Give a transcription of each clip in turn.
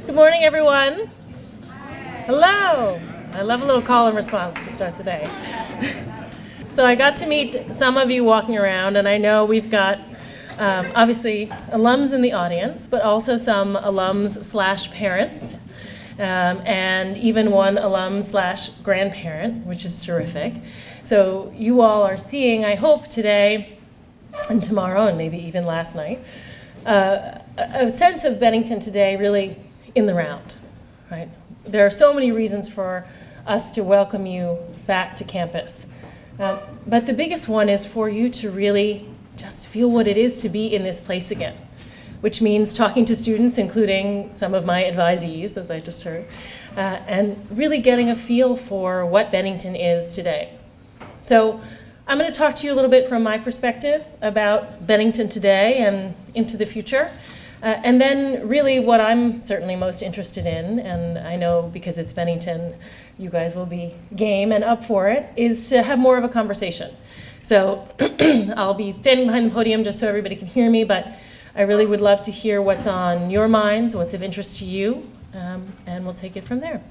Good morning, everyone. Hello. I love a little call and response to start the day. So I got to meet some of you walking around, and I know we've got obviously alums in the audience, but also some alums/parents, and even one alum/grandparent, which is terrific. So you all are seeing, I hope, today and tomorrow, and maybe even last night, a sense of Bennington today really in the round, right? There are so many reasons for us to welcome you back to campus. But the biggest one is for you to really just feel what it is to be in this place again, which means talking to students, including some of my advisees, as I just heard, and really getting a feel for what Bennington is today. So I'm going to talk to you a little bit from my perspective about Bennington today and into the future. And then really what I'm certainly most interested in, and I know because it's Bennington, you guys will be game and up for it, is to have more of a conversation. So I'll be standing behind the podium just so everybody can hear me, but I really would love to hear what's on your minds, what's of interest to you, and we'll take it from there.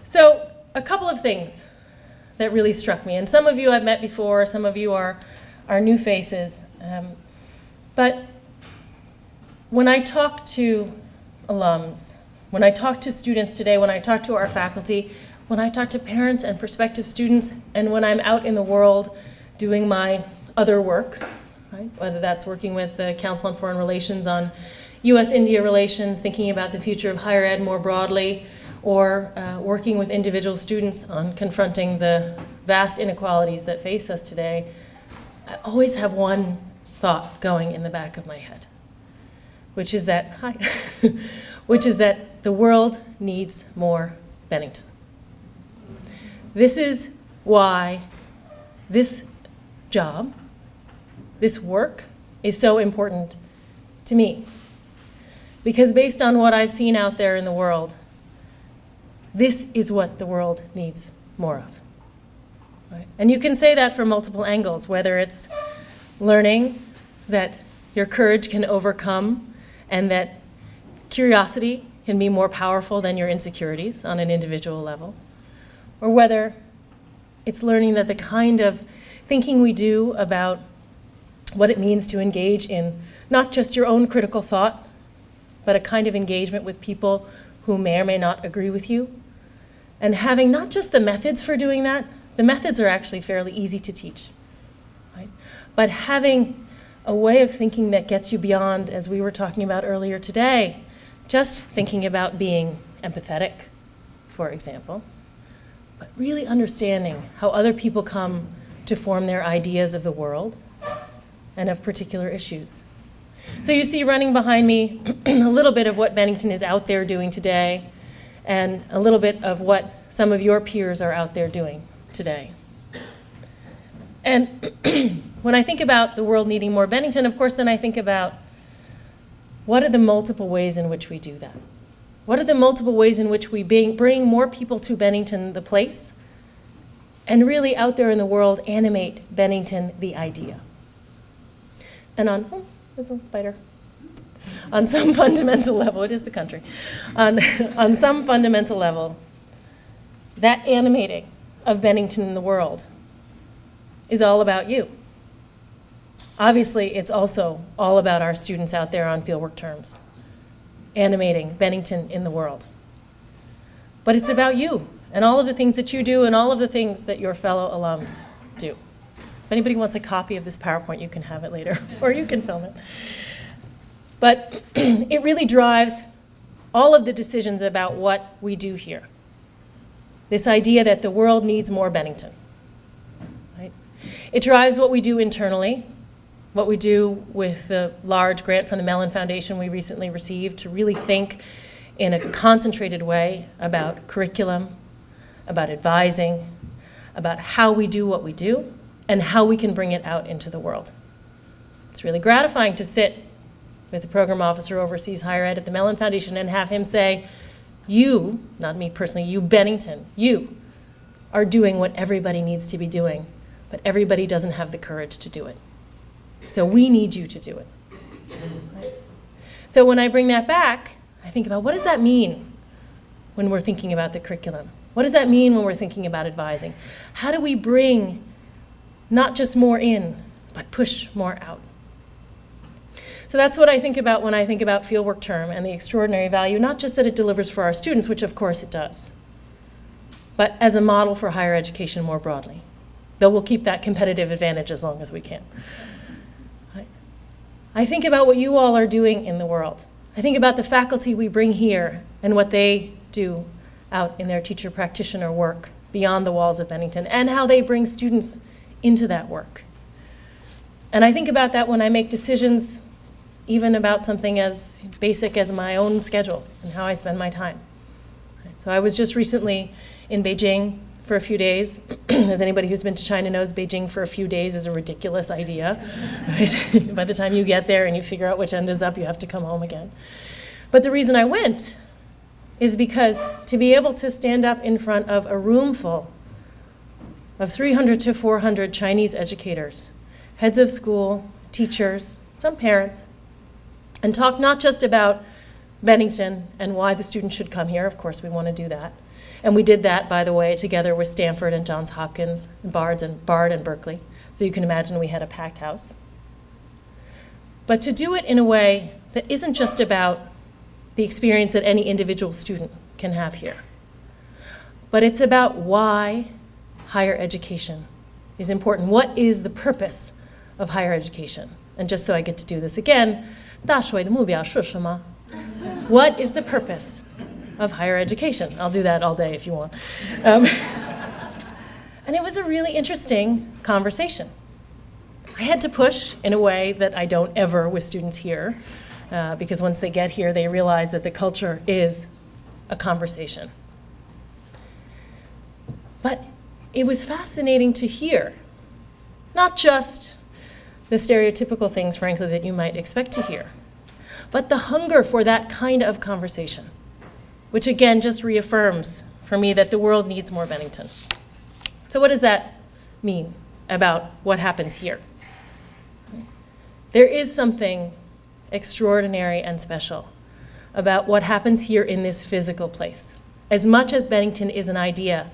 So a couple of things that really struck me, and some of you I've met before, some of you are new faces, but when I talk to alums, when I talk to students today, when I talk to our faculty, when I talk to parents and prospective students, and when I'm out in the world doing my other work, right? Whether that's working with the Council on Foreign Relations on U.S.-India relations, thinking about the future of higher ed more broadly, or working with individual students on confronting the vast inequalities that face us today, I always have one thought going in the back of my head, which is that, which is that the world needs more Bennington. This is why this job, this work, is so important to me. Because based on what I've seen out there in the world, this is what the world needs more of. Right? And you can say that from multiple angles, whether it's learning that your courage can overcome and that curiosity can be more powerful than your insecurities on an individual level, or whether it's learning that the kind of thinking we do about what it means to engage in not just your own critical thought, but a kind of engagement with people who may or may not agree with you, and having not just the methods for doing that, the methods are actually fairly easy to teach, right? But having a way of thinking that gets you beyond, as we were talking about earlier today, just thinking about being empathetic, for example, but really understanding how other people come to form their ideas of the world and of particular issues. So you see running behind me a little bit of what Bennington is out there doing today, and a little bit of what some of your peers are out there doing today. And when I think about the world needing more Bennington, of course, then I think about what are the multiple ways in which we do that? What are the multiple ways in which we bring more people to Bennington, the place, and really out there in the world animate Bennington, the idea? And there's a spider. On some fundamental level, it is the country. On some fundamental level, that animating of Bennington in the world is all about you. Obviously, it's also all about our students out there on fieldwork terms, animating Bennington in the world. But it's about you and all of the things that you do and all of the things that your fellow alums do. If anybody wants a copy of this PowerPoint, you can have it later, or you can film it. But it really drives all of the decisions about what we do here. This idea that the world needs more Bennington. Right? It drives what we do internally, what we do with the large grant from the Mellon Foundation we recently received to really think in a concentrated way about curriculum, about advising, about how we do what we do, and how we can bring it out into the world. It's really gratifying to sit with the program officer who oversees higher ed at the Mellon Foundation and have him say, you, not me personally, you Bennington, you are doing what everybody needs to be doing, but everybody doesn't have the courage to do it. So we need you to do it. Right? So when I bring that back, I I think about what does that mean when we're thinking about the curriculum? What does that mean when we're thinking about advising? How do we bring not just more in, but push more out? So that's what I think about when I think about fieldwork term and the extraordinary value, not just that it delivers for our students, which of course it does, but as a model for higher education more broadly. Though we'll keep that competitive advantage as long as we can. I think about what you all are doing in the world. I think about the faculty we bring here and what they do out in their teacher practitioner work beyond the walls of Bennington, and how they bring students into that work. And I think about that when I make decisions even about something as basic as my own schedule and how I spend my time. So I was just recently in Beijing for a few days. As anybody who's been to China knows, Beijing for a few days is a ridiculous idea. Right? By the time you get there and you figure out which end is up, you have to come home again. But the reason I went is because to be able to stand up in front of a room full of 300 to 400 Chinese educators, heads of school, teachers, some parents, and talk not just about Bennington and why the students should come here. Of course, we want to do that. And we did that, by the way, together with Stanford and Johns Hopkins, and Bard and Berkeley. So you can imagine we had a packed house. But to do it in a way that isn't just about the experience that any individual student can have here, but it's about why higher education is important. What is the purpose of higher education? And just so I get to do this again, 大学的目标是什么? What is the purpose of higher education? I'll do that all day if you want. And it was a really interesting conversation. I had to push in a way that I don't ever with students here, because once they get here, they realize that the culture is a conversation. But it was fascinating to hear, not just the stereotypical things, frankly, that you might expect to hear, but the hunger for that kind of conversation, which again just reaffirms for me that the world needs more Bennington. So what does that mean about what happens here? There is something extraordinary and special about what happens here in this physical place. As much as Bennington is an idea,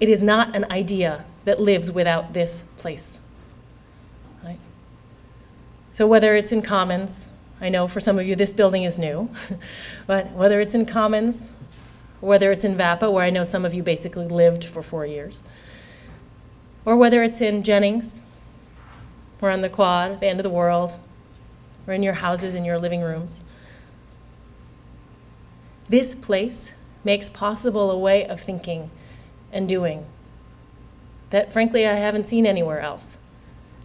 it is not an idea that lives without this place. Right? So whether it's in Commons, I know for some of you this building is new, but whether it's in Commons, or whether it's in VAPA, where I know some of you basically lived for 4 years, or whether it's in Jennings, or on the Quad, the end of the world, or in your houses, in your living rooms. This place makes possible a way of thinking and doing that, frankly, I haven't seen anywhere else.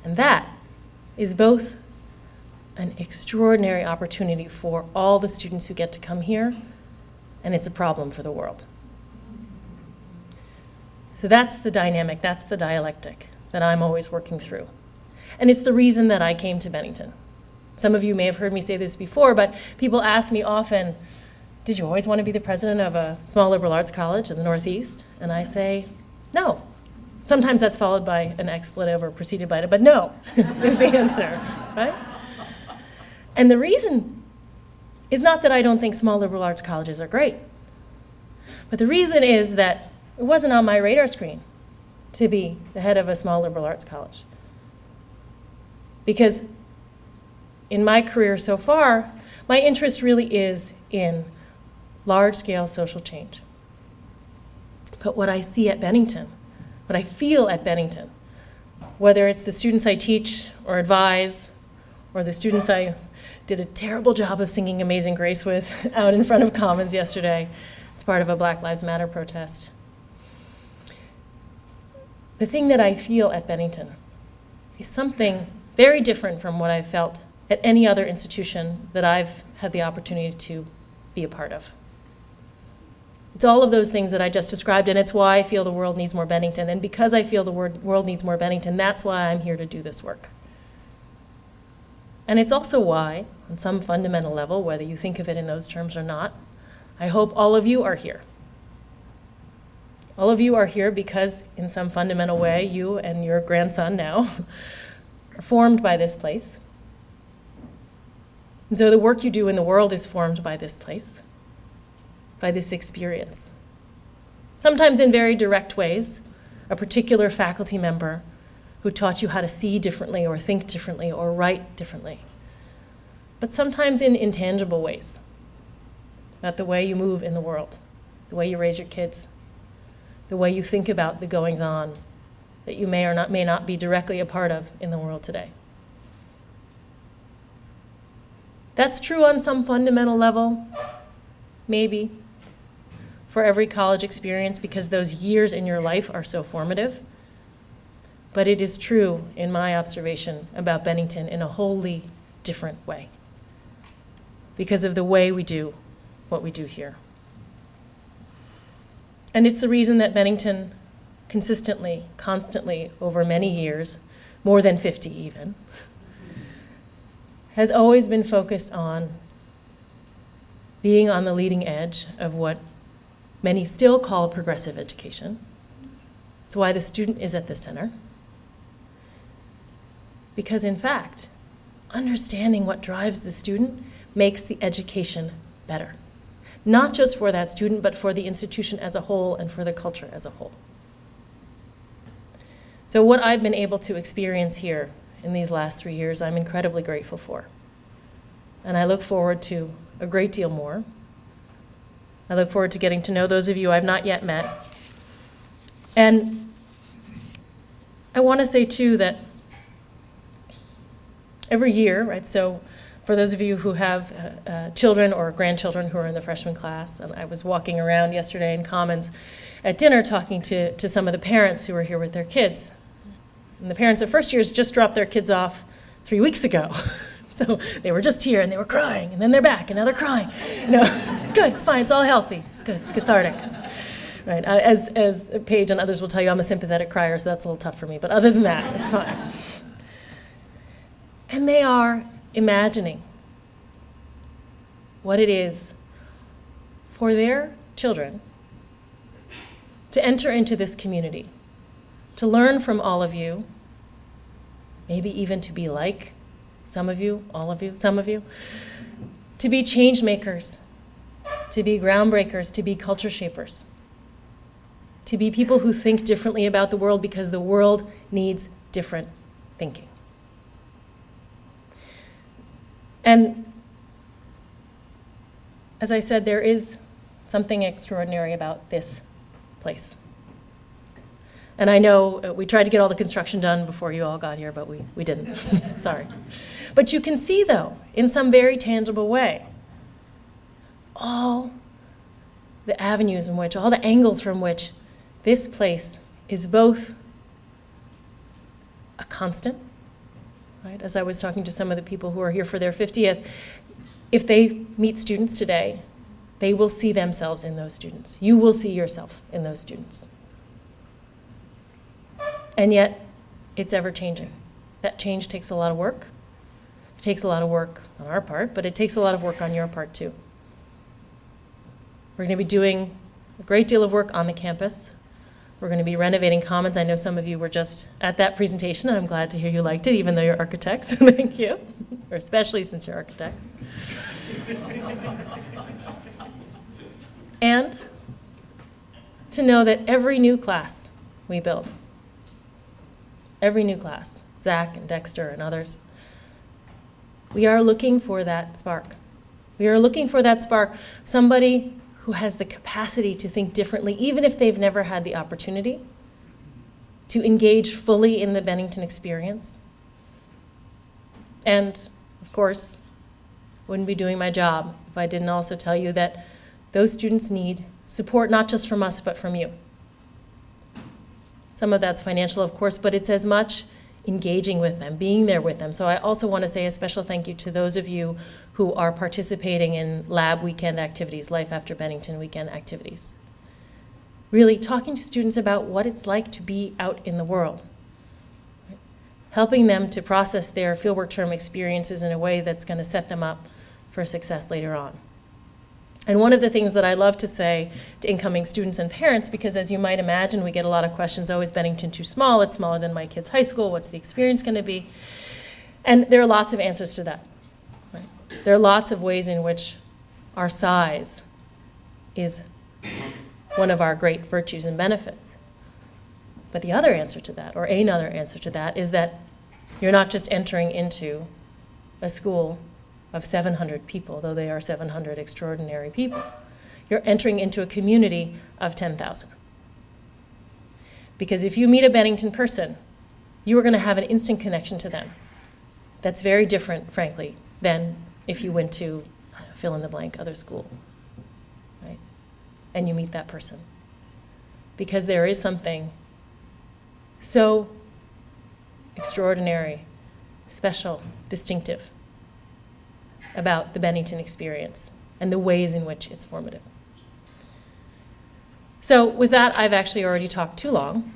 And that is both an extraordinary opportunity for all the students who get to come here, and it's a problem for the world. So that's the dynamic, that's the dialectic that I'm always working through. And it's the reason that I came to Bennington. Some of you may have heard me say this before, but people ask me often, did you always want to be the president of a small liberal arts college in the Northeast? And I say, no. Sometimes that's followed by an expletive or preceded by it, but no is the answer, right? And the reason is not that I don't think small liberal arts colleges are great, but the reason is that it wasn't on my radar screen to be the head of a small liberal arts college. Because in my career so far, my interest really is in large-scale social change. But what I see at Bennington, what I feel at Bennington, whether it's the students I teach or advise, or the students I did a terrible job of singing Amazing Grace with out in front of Commons yesterday as part of a Black Lives Matter protest. The thing that I feel at Bennington is something very different from what I felt at any other institution that I've had the opportunity to be a part of. It's all of those things that I just described, and it's why I feel the world needs more Bennington. And because I feel the world needs more Bennington, that's why I'm here to do this work. And it's also why, on some fundamental level, whether you think of it in those terms or not, I hope all of you are here. All of you are here because, in some fundamental way, you and your grandson now are formed by this place. And so the work you do in the world is formed by this place. by this experience. Sometimes in very direct ways, a particular faculty member who taught you how to see differently or think differently or write differently. But sometimes in intangible ways, about the way you move in the world, the way you raise your kids, the way you think about the goings-on that you may not be directly a part of in the world today. That's true on some fundamental level, maybe, for every college experience because those years in your life are so formative. But it is true, in my observation, about Bennington in a wholly different way because of the way we do what we do here. And it's the reason that Bennington consistently, constantly, over many years, more than 50 even, has always been focused on being on the leading edge of what many still call progressive education. It's why the student is at the center. Because in fact, understanding what drives the student makes the education better. Not just for that student, but for the institution as a whole and for the culture as a whole. So what I've been able to experience here in these last 3 years, I'm incredibly grateful for. And I look forward to a great deal more. I look forward to getting to know those of you I've not yet met. And I want to say, too, that every year, right, so for those of you who have children or grandchildren who are in the freshman class, and I was walking around yesterday in Commons at dinner talking to some of the parents who were here with their kids. And the parents of first years just dropped their kids off 3 weeks ago. So they were just here and they were crying, and then they're back and now they're crying. No, it's good, it's fine, it's all healthy, it's good, it's cathartic. Right? As Paige and others will tell you, I'm a sympathetic crier, so that's a little tough for me. But other than that, it's fine. And they are imagining what it is for their children to enter into this community, to learn from all of you, maybe even to be like some of you, all of you, some of you, to be change makers, to be groundbreakers, to be culture shapers, to be people who think differently about the world because the world needs different thinking. And as I said, there is something extraordinary about this place. And I know we tried to get all the construction done before you all got here, but we didn't. Sorry. But you can see, though, in some very tangible way, all the avenues in which, all the angles from which this place is both a constant, right? As I was talking to some of the people who are here for their 50th, if they meet students today, they will see themselves in those students. You will see yourself in those students. And yet, it's ever changing. That change takes a lot of work. It takes a lot of work on our part, but it takes a lot of work on your part too. We're going to be doing a great deal of work on the campus. We're going to be renovating Commons. I know some of you were just at that presentation, and I'm glad to hear you liked it, even though you're architects. Thank you. Or especially since you're architects. And to know that every new class we build, every new class, Zach and Dexter and others, we are looking for that spark. We are looking for that spark, somebody who has the capacity to think differently, even if they've never had the opportunity to engage fully in the Bennington experience. And, of course, wouldn't be doing my job if I didn't also tell you that those students need support not just from us, but from you. Some of that's financial, of course, but it's as much engaging with them, being there with them. So I also want to say a special thank you to those of you who are participating in lab weekend activities, Life After Bennington weekend activities. Really talking to students about what it's like to be out in the world. Helping them to process their fieldwork term experiences in a way that's going to set them up for success later on. And one of the things that I love to say to incoming students and parents, because as you might imagine, we get a lot of questions, oh, is Bennington too small? It's smaller than my kid's high school. What's the experience going to be? And there are lots of answers to that. Right? There are lots of ways in which our size is one of our great virtues and benefits. But the other answer to that, or another answer to that, is that you're not just entering into a school of 700 people, though they are 700 extraordinary people. You're entering into a community of 10,000. Because if you meet a Bennington person, you are going to have an instant connection to them. That's very different, frankly, than if you went to fill in the blank other school, right? And you meet that person. Because there is something so extraordinary, special, distinctive about the Bennington experience and the ways in which it's formative. So with that, I've actually already talked too long,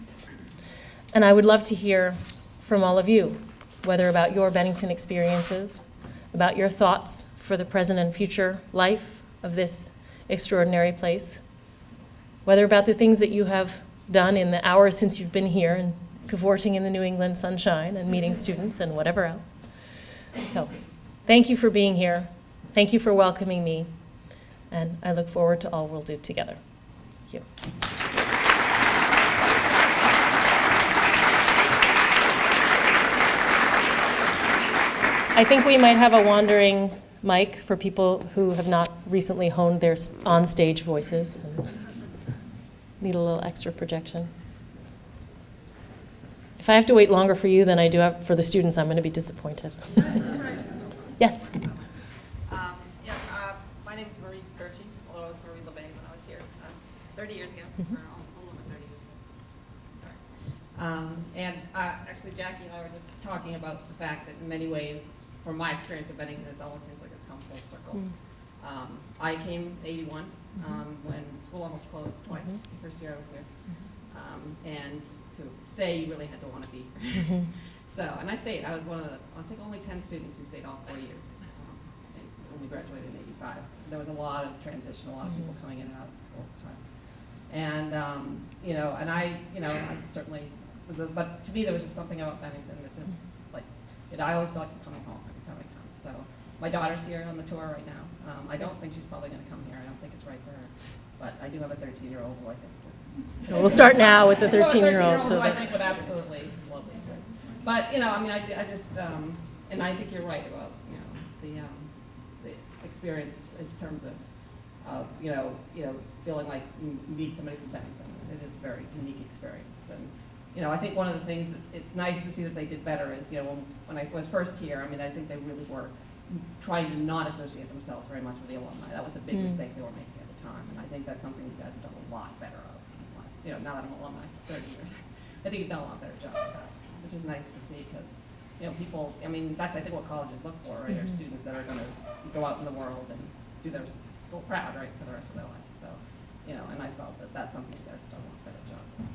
and I would love to hear from all of you, whether about your Bennington experiences, about your thoughts for the present and future life of this extraordinary place, whether about the things that you have done in the hours since you've been here and cavorting in the New England sunshine and meeting students and whatever else. So, thank you for being here. Thank you for welcoming me. And I look forward to all we'll do together. Thank you. I think we might have a wandering mic for people who have not recently honed their on-stage voices and need a little extra projection. If I have to wait longer for you than I do have for the students, I'm going to be disappointed. Yes? My name is Marie Gertchi, although I was Marie LeBay when I was here 30 years ago, or a little over 30 years ago. Sorry. Actually, Jackie and I were just talking about the fact that in many ways, from my experience at Bennington, it almost seems like it's come full circle. I came in '81 when school almost closed twice. The first year I was here. And to stay, you really had to want to be here. So, and I stayed. I was one of the, I think, only 10 students who stayed all 4 years. And only graduated in '85. There was a lot of transition, a lot of people coming in and out of the school. So. And, and I certainly was, but to me there was just something about Bennington that just, I always felt like coming home every time I come. So, my daughter's here on the tour right now. I don't think she's probably going to come here. I don't think it's right for her. But I do have a 13-year-old who I think we'll start now with the 13-year-old. So I think would absolutely love this place. But I just and I think you're right about the experience in terms of feeling like you meet somebody from Bennington. It is a very unique experience. And I think one of the things that it's nice to see that they did better is when I was first here, I think they really were trying to not associate themselves very much with the alumni. That was the big mistake they were making at the time, and I think that's something you guys have done a lot better of. Now that I'm an alumni for 30 years, I think you've done a lot better job of that, which is nice to see because, people, that's I think what colleges look for, right, are students that are going to go out in the world and do their school proud, right, for the rest of their life. So, and I felt that that's something you guys have done a lot better job of.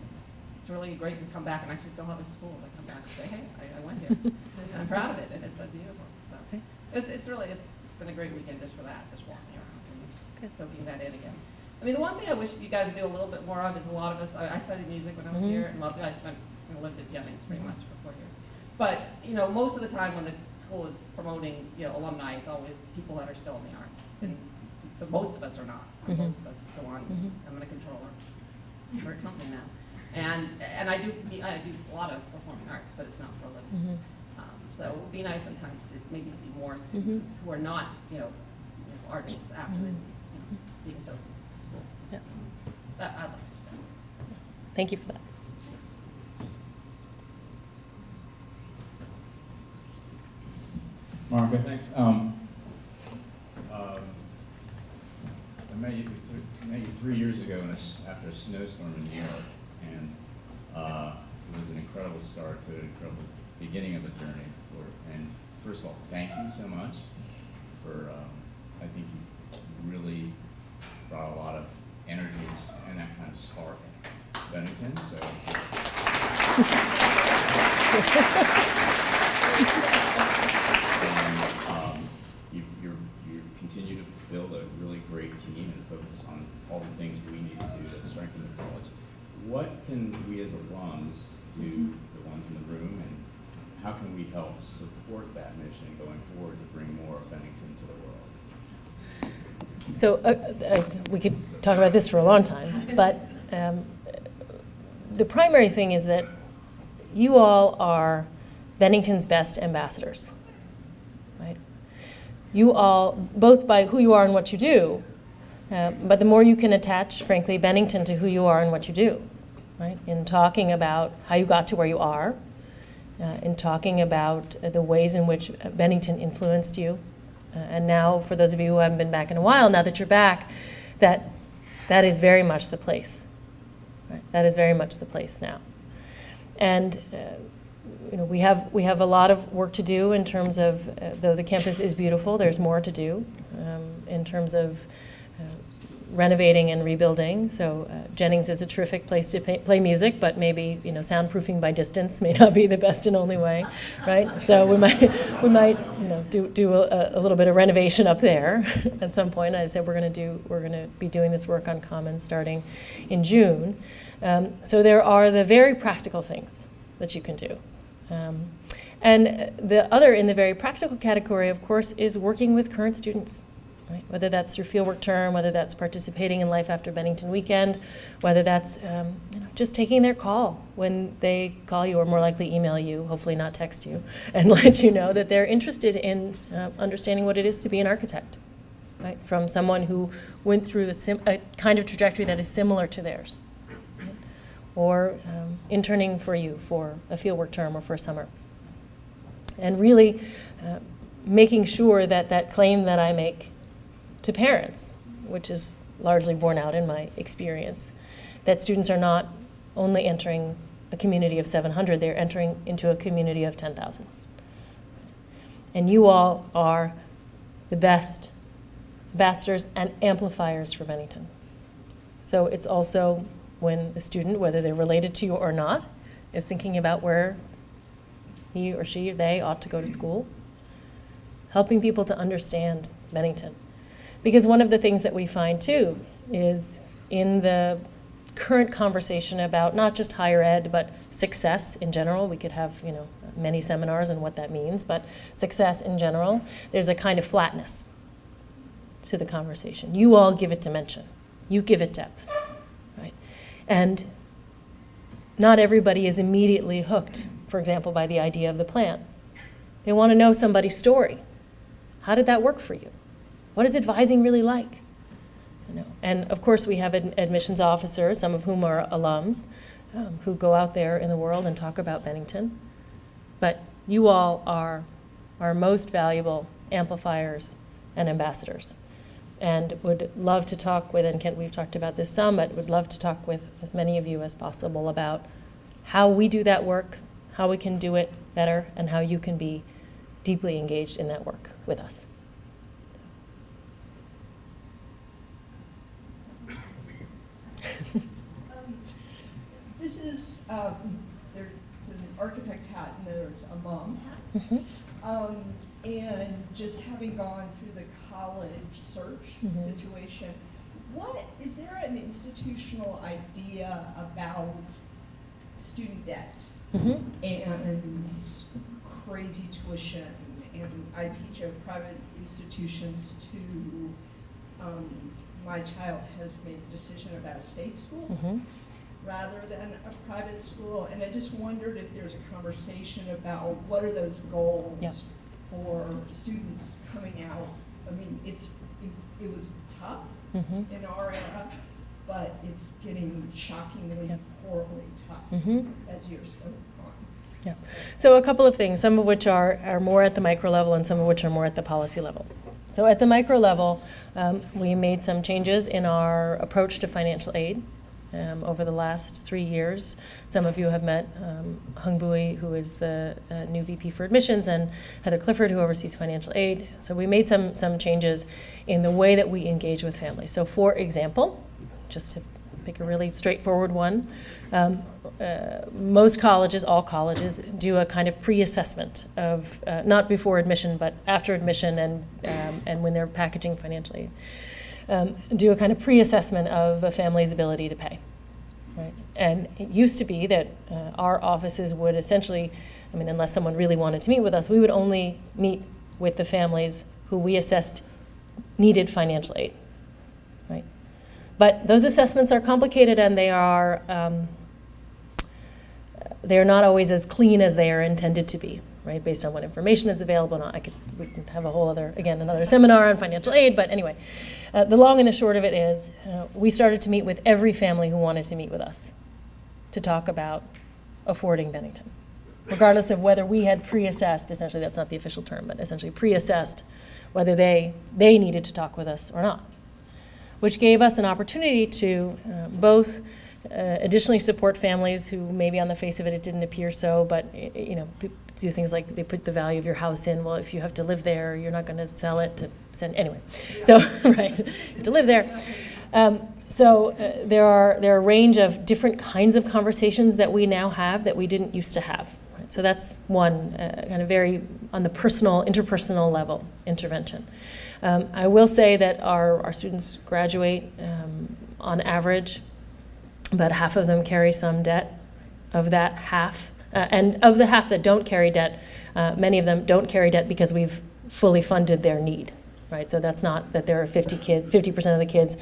It's really great to come back and actually still have a school to come back and say, hey, I went here, and I'm proud of it, and it's beautiful. So, it's been a great weekend just for that, just walking around and soaking that in again. The one thing I wish you guys would do a little bit more of is a lot of us, I studied music when I was here and loved it. I lived at Jennings pretty much for 4 years. But, most of the time when the school is promoting, alumni, it's always people that are still in the arts. And most of us are not. Most of us go on. I'm a controller for a company now. And I do a lot of performing arts, but it's not for a living. So it would be nice sometimes to maybe see more students who are not, artists after being associated. School. Yeah. I'd like to see that. Thank you for that. Margaret, thanks. I met you 3 years ago after a snowstorm in New York, and it was an incredible start to an incredible beginning of the journey. And first of all, thank you so much for, I think you really brought a lot of energies and that kind of spark to Bennington. So, and you continue to build a really great team and focus on all the things we need to do to strengthen the college. What can we as alums do, the ones in the room, and how can we help support that mission going forward to bring more of Bennington to the world? So we could talk about this for a long time, but the primary thing is that you all are Bennington's best ambassadors, right? You all, both by who you are and what you do, but the more you can attach, frankly, Bennington to who you are and what you do, right? In talking about how you got to where you are, in talking about the ways in which Bennington influenced you. And now, for those of you who haven't been back in a while, now that you're back, that is very much the place. Right? That is very much the place now. And we have a lot of work to do in terms of, though the campus is beautiful, there's more to do in terms of renovating and rebuilding. So Jennings is a terrific place to play music, but maybe soundproofing by distance may not be the best and only way, right? So we might do a little bit of renovation up there at some point. I said we're going to be doing this work on Commons starting in June. So there are the very practical things that you can do. And the other in the very practical category, of course, is working with current students. Right? Whether that's through fieldwork term, whether that's participating in Life After Bennington Weekend, whether that's just taking their call when they call you, or more likely email you, hopefully not text you, and let you know that they're interested in understanding what it is to be an architect, right? From someone who went through a kind of trajectory that is similar to theirs, right? Or interning for you for a fieldwork term or for a summer. And really making sure that that claim that I make to parents, which is largely borne out in my experience, that students are not only entering a community of 700, they're entering into a community of 10,000. And you all are the best ambassadors and amplifiers for Bennington. So it's also when a student, whether they're related to you or not, is thinking about where he or she or they ought to go to school, helping people to understand Bennington. Because one of the things that we find, too, is in the current conversation about not just higher ed, but success in general. We could have, many seminars on what that means, but success in general, there's a kind of flatness to the conversation. You all give it dimension. You give it depth, right? And not everybody is immediately hooked, for example, by the idea of the plan. They want to know somebody's story. How did that work for you? What is advising really like? And of course we have admissions officers, some of whom are alums, who go out there in the world and talk about Bennington. But you all are our most valuable amplifiers and ambassadors. And would love to talk with, and Kent, we've talked about this some, but would love to talk with as many of you as possible about how we do that work, how we can do it better, and how you can be deeply engaged in that work with us. This is, there's an architect hat and there's a mom hat. Mm-hmm. And just having gone through the college search situation, is there an institutional idea about student debt and crazy tuition? And I teach at private institutions too. My child has made a decision about a state school rather than a private school, and I just wondered if there's a conversation about what are those goals for students coming out. I mean, it was tough in our era, but it's getting shockingly horribly tough as years go on. Yeah. So a couple of things, some of which are more at the micro level and some of which are more at the policy level. So at the micro level, we made some changes in our approach to financial aid over the last 3 years. Some of you have met Hung Bui, who is the new VP for admissions, and Heather Clifford, who oversees financial aid. So we made some changes in the way that we engage with families. So for example, just to pick a really straightforward one, most colleges, all colleges, do a kind of pre-assessment of, not before admission, but after admission and when they're packaging financial aid, do a kind of pre-assessment of a family's ability to pay. Right? And it used to be that our offices would essentially, unless someone really wanted to meet with us, we would only meet with the families who we assessed needed financial aid. But those assessments are complicated, and they are not always as clean as they are intended to be, right? Based on what information is available. We can have a whole other, again, another seminar on financial aid, but anyway. The long and the short of it is, we started to meet with every family who wanted to meet with us to talk about affording Bennington, regardless of whether we had pre-assessed, essentially that's not the official term, but essentially pre-assessed whether they needed to talk with us or not, which gave us an opportunity to both additionally support families who maybe on the face of it didn't appear so, but do things like they put the value of your house in. Well, if you have to live there, you're not going to sell it to send anyway. So right, you have to live there. So there are a range of different kinds of conversations that we now have that we didn't used to have. Right? So that's one kind of very on the personal, interpersonal level intervention. I will say that our students graduate on average. About half of them carry some debt. Of that half, and of the half that don't carry debt, many of them don't carry debt because we've fully funded their need, right? So that's not that there are 50% of the kids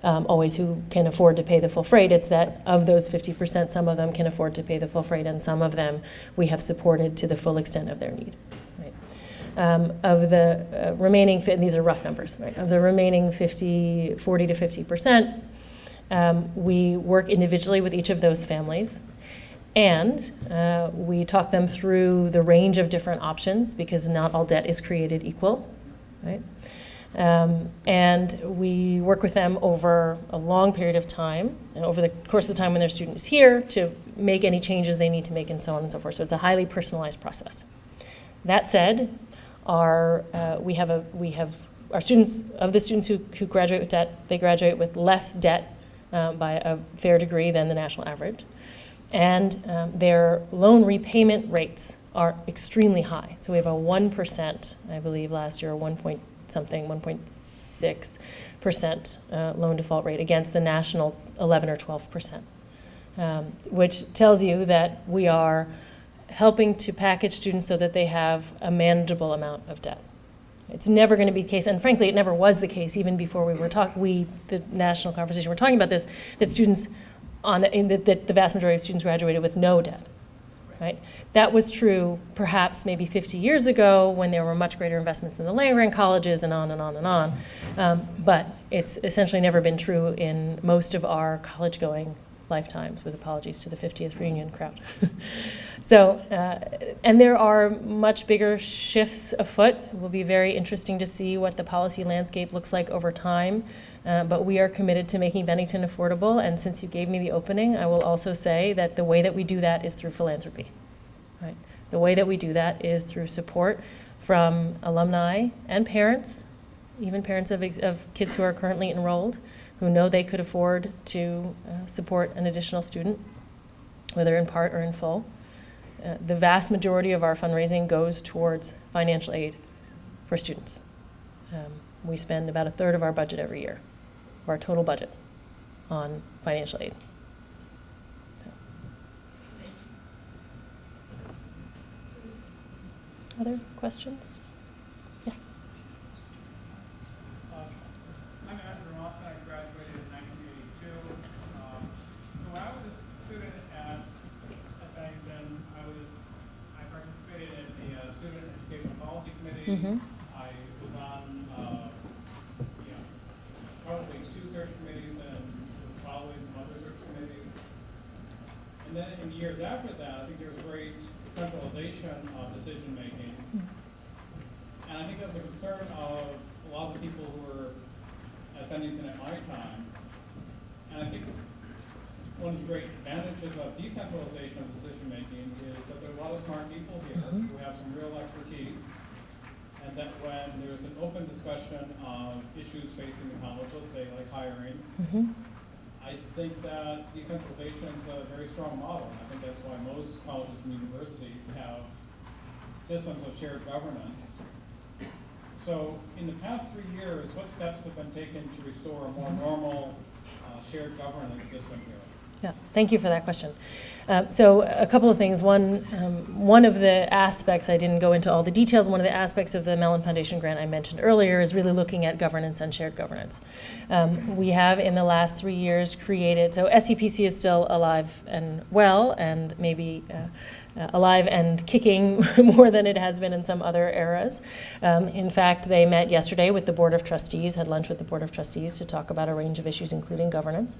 always who can afford to pay the full freight. It's that of those 50%, some of them can afford to pay the full freight, and some of them we have supported to the full extent of their need. Right? Of the remaining, and these are rough numbers, right? Of the remaining 40 to 50%. We work individually with each of those families, and we talk them through the range of different options because not all debt is created equal, right? And we work with them over a long period of time, and over the course of the time when their student is here, to make any changes they need to make, and so on and so forth. So it's a highly personalized process. That said, we have our students, of the students who graduate with debt, they graduate with less debt by a fair degree than the national average. And their loan repayment rates are extremely high. So we have a 1%, I believe last year, 1.6% loan default rate against the national 11 or 12%, which tells you that we are helping to package students so that they have a manageable amount of debt. It's never going to be the case, and frankly, it never was the case even before we were the national conversation, we're talking about this, that students, that the vast majority of students graduated with no debt, right? That was true perhaps maybe 50 years ago when there were much greater investments in the land-grant colleges and on and on and on. But it's essentially never been true in most of our college-going lifetimes, with apologies to the 50th reunion crowd. So, and there are much bigger shifts afoot. It will be very interesting to see what the policy landscape looks like over time. But we are committed to making Bennington affordable. And since you gave me the opening, I will also say that the way that we do that is through philanthropy. Right? The way that we do that is through support from alumni and parents, even parents of kids who are currently enrolled, who know they could afford to support an additional student, whether in part or in full. The vast majority of our fundraising goes towards financial aid for students. We spend about a third of our budget every year, of our total budget, on financial aid. Other questions? Yeah. I'm Andrew Austin. I graduated in 1982. So when I was a student at Bennington, I participated in the Student Educational Policy Committee. Mm-hmm. I was on probably 2 search committees and probably some other search committees. And then in the years after that, I think there was great centralization of decision making. And I think that was a concern of a lot of the people who were at Bennington at my time. And I think one of the great advantages of decentralization of decision making is that there are a lot of smart people here who have some real expertise. And that when there's an open discussion of issues facing the college, let's say like hiring, I think that decentralization is a very strong model. I think that's why most colleges and universities have systems of shared governance. So in the past 3 years, what steps have been taken to restore a more normal shared governance system here? Yeah, thank you for that question. So a couple of things. One of the aspects, I didn't go into all the details, one of the aspects of the Mellon Foundation grant I mentioned earlier is really looking at governance and shared governance. We have in the last 3 years created, so SEPC is still alive and well and maybe alive and kicking more than it has been in some other eras. In fact, they met yesterday with the Board of Trustees, had lunch with the Board of Trustees to talk about a range of issues, including governance.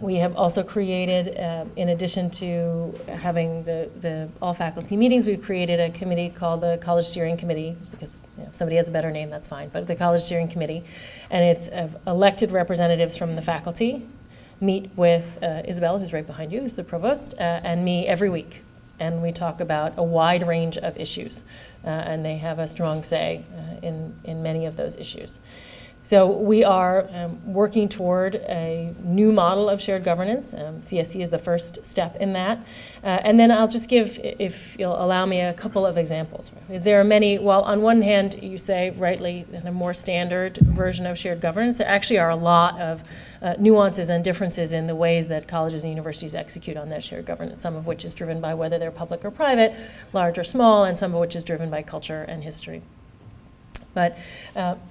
We have also created, in addition to having the all-faculty meetings, we've created a committee called the College Steering Committee, because if somebody has a better name, that's fine, but the College Steering Committee. And it's elected representatives from the faculty, meet with Isabel, who's right behind you, who's the provost, and me every week. And we talk about a wide range of issues, and they have a strong say in many of those issues. So we are working toward a new model of shared governance. CSC is the first step in that. And then I'll just give, if you'll allow me, a couple of examples. Because there are many, well, on one hand, you say rightly, in a more standard version of shared governance, there actually are a lot of nuances and differences in the ways that colleges and universities execute on that shared governance, some of which is driven by whether they're public or private, large or small, and some of which is driven by culture and history. But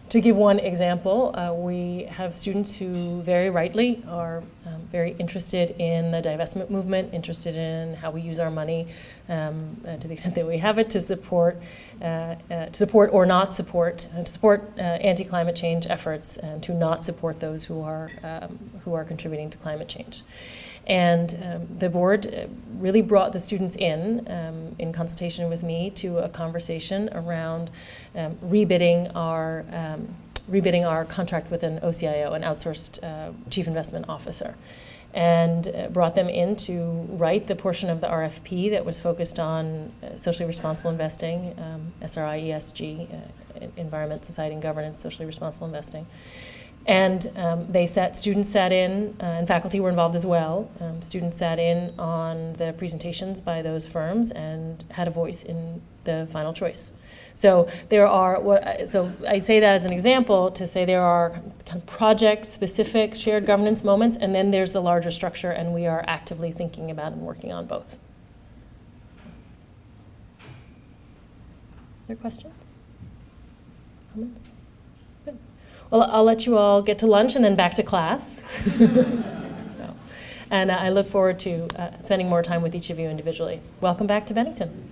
to give one example, we have students who very rightly are very interested in the divestment movement, interested in how we use our money to the extent that we have it to support or not support, anti-climate change efforts, and to not support those who are contributing to climate change. And the board really brought the students in consultation with me, to a conversation around rebidding our contract with an OCIO, an outsourced chief investment officer, and brought them in to write the portion of the RFP that was focused on socially responsible investing, SRI, ESG, environment, society, and governance, socially responsible investing. And students sat in, and faculty were involved as well. Students sat in on the presentations by those firms and had a voice in the final choice. So so I say that as an example to say there are kind of project-specific shared governance moments, and then there's the larger structure, and we are actively thinking about and working on both. Other questions? Comments? Good. Well, I'll let you all get to lunch and then back to class. And I look forward to spending more time with each of you individually. Welcome back to Bennington.